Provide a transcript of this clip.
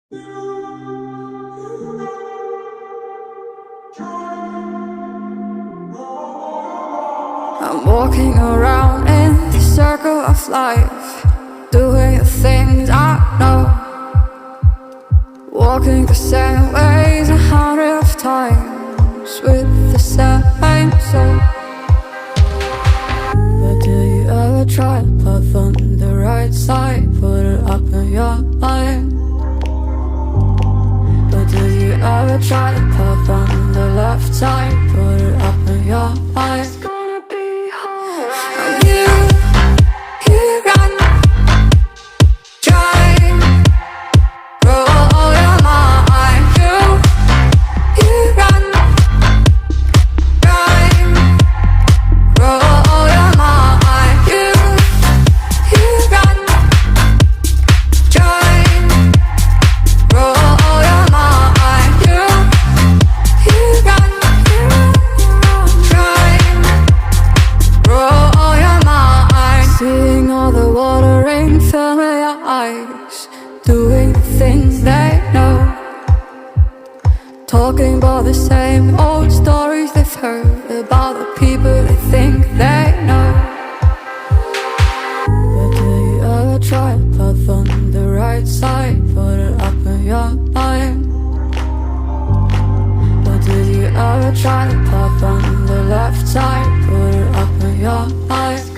I'm walking around in the circle of life, doing the things I know, walking the same ways 100 of times with the same soul. But do you ever try to path on the right side, put it up in your mind? But do you ever try to path on the left side, put it up in your mind? Doing the things they know, talking about the same old stories they've heard about the people they think they know. But do you ever try to path on the right side, put it up in your mind? But did you ever try to path on the left side, put it up in your mind?